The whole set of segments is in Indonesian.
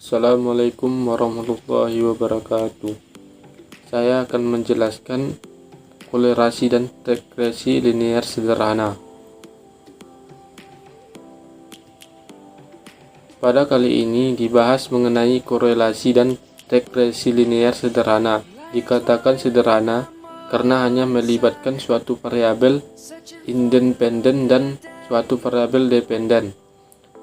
Assalamualaikum warahmatullahi wabarakatuh. Saya akan menjelaskan kolerasi dan regresi linear sederhana. Pada kali ini dibahas mengenai korelasi dan regresi linear sederhana. Dikatakan sederhana karena hanya melibatkan suatu variabel independen dan suatu variabel dependen.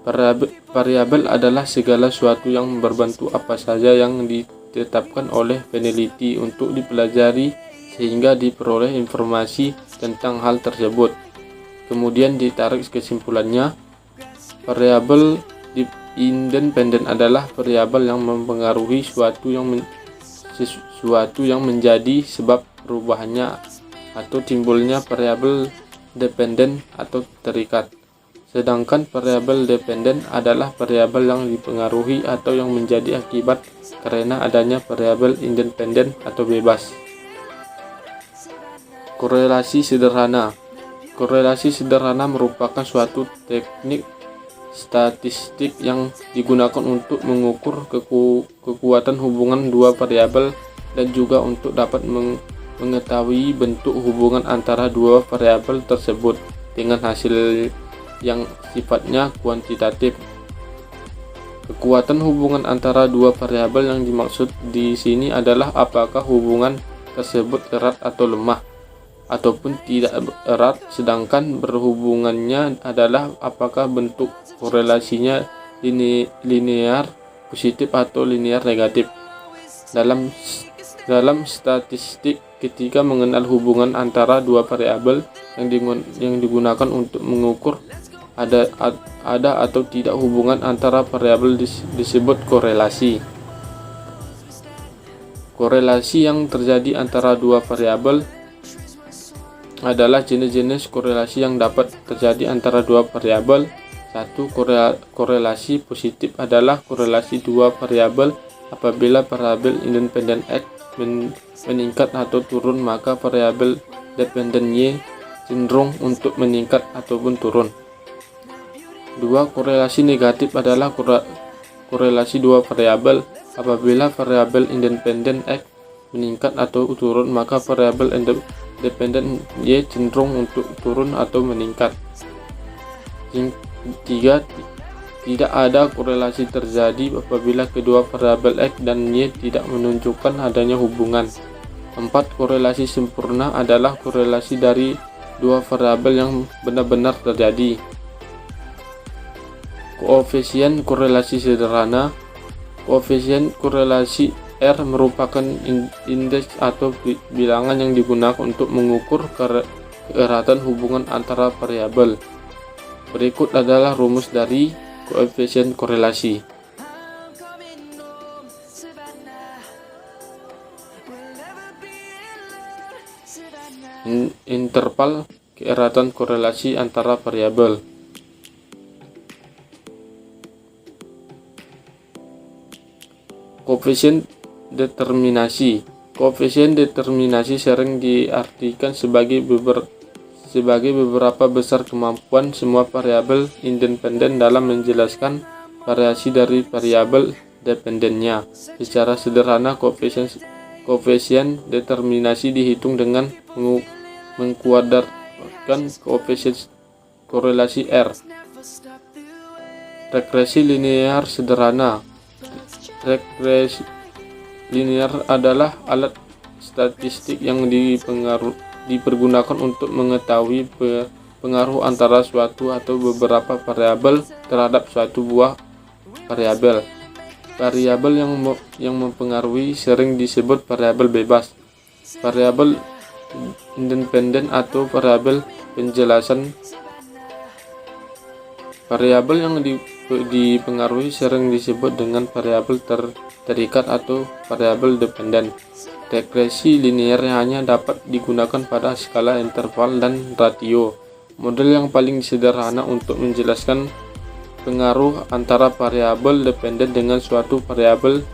Variabel adalah segala sesuatu yang berbentuk apa saja yang ditetapkan oleh peneliti untuk dipelajari sehingga diperoleh informasi tentang hal tersebut. Kemudian ditarik kesimpulannya. Variabel independen adalah variabel yang mempengaruhi sesuatu yang menjadi sebab perubahannya atau timbulnya variabel dependen atau terikat. Sedangkan variabel dependen adalah variabel yang dipengaruhi atau yang menjadi akibat karena adanya variabel independen atau bebas. Korelasi sederhana. Korelasi sederhana merupakan suatu teknik statistik yang digunakan untuk mengukur kekuatan hubungan dua variabel dan juga untuk dapat mengetahui bentuk hubungan antara dua variabel tersebut dengan hasil yang sifatnya kuantitatif. Kekuatan hubungan antara dua variabel yang dimaksud di sini adalah apakah hubungan tersebut erat atau lemah ataupun tidak erat, sedangkan berhubungannya adalah apakah bentuk korelasinya linear positif atau linear negatif. Dalam statistik, ketika mengenal hubungan antara dua variabel yang digunakan untuk mengukur ada atau tidak hubungan antara variabel disebut korelasi. Korelasi yang terjadi antara dua variabel adalah jenis-jenis korelasi yang dapat terjadi antara dua variabel. Satu, korelasi positif adalah korelasi dua variabel apabila variabel independen X meningkat atau turun, maka variabel dependen Y cenderung untuk meningkat ataupun turun. Dua, korelasi negatif adalah korelasi dua variabel apabila variabel independen X meningkat atau turun, maka variabel dependen Y cenderung untuk turun atau meningkat. Yang ketiga, tidak ada korelasi terjadi apabila kedua variabel X dan Y tidak menunjukkan adanya hubungan. 4. Korelasi sempurna adalah korelasi dari dua variabel yang benar-benar terjadi. Koefisien korelasi sederhana. Koefisien korelasi R merupakan indeks atau bilangan yang digunakan untuk mengukur keeratan hubungan antara variabel. Berikut adalah rumus dari koefisien korelasi. Interval keeratan korelasi antara variabel. Koefisien determinasi. Koefisien determinasi sering diartikan sebagai beberapa besar kemampuan semua variabel independen dalam menjelaskan variasi dari variabel dependennya. Secara sederhana, koefisien determinasi dihitung dengan mengkuadratkan koefisien korelasi R. Regresi linear sederhana. Regresi linear adalah alat statistik yang dipergunakan untuk mengetahui pengaruh antara suatu atau beberapa variabel terhadap suatu buah variabel. Variabel yang mempengaruhi sering disebut variabel bebas, variabel independen atau variabel penjelasan. Variabel yang dipengaruhi sering disebut dengan variabel terikat atau variabel dependen. Regresi linear hanya dapat digunakan pada skala interval dan ratio. Model yang paling sederhana untuk menjelaskan pengaruh antara variabel dependen dengan suatu variabel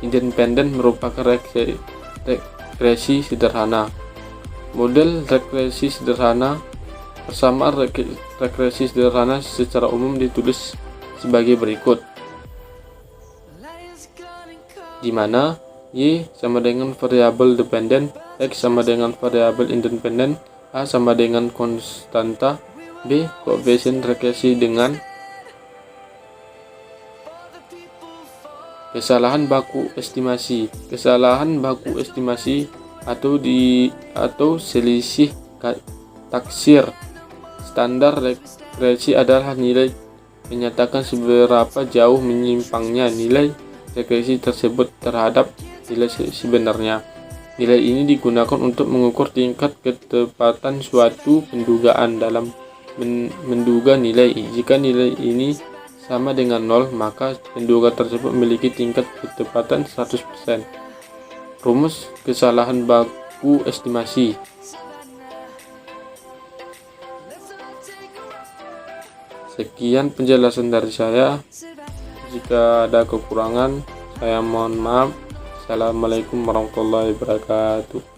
independen merupakan regresi sederhana. Model regresi sederhana. Persamaan regresi sederhana secara umum ditulis sebagai berikut. di mana Y sama dengan variabel dependen, X sama dengan variabel independen, A sama dengan konstanta, B koefisien regresi dengan kesalahan baku estimasi. Kesalahan baku estimasi atau selisih taksir standar regresi adalah nilai menyatakan seberapa jauh menyimpangnya nilai regresi tersebut terhadap nilai sebenarnya. Nilai ini digunakan untuk mengukur tingkat ketepatan suatu pendugaan dalam menduga nilai. Jika nilai ini sama dengan 0, maka penduga tersebut memiliki tingkat ketepatan 100%. Rumus kesalahan baku estimasi. Sekian penjelasan dari saya. Jika ada kekurangan, saya mohon maaf. Assalamualaikum warahmatullahi wabarakatuh.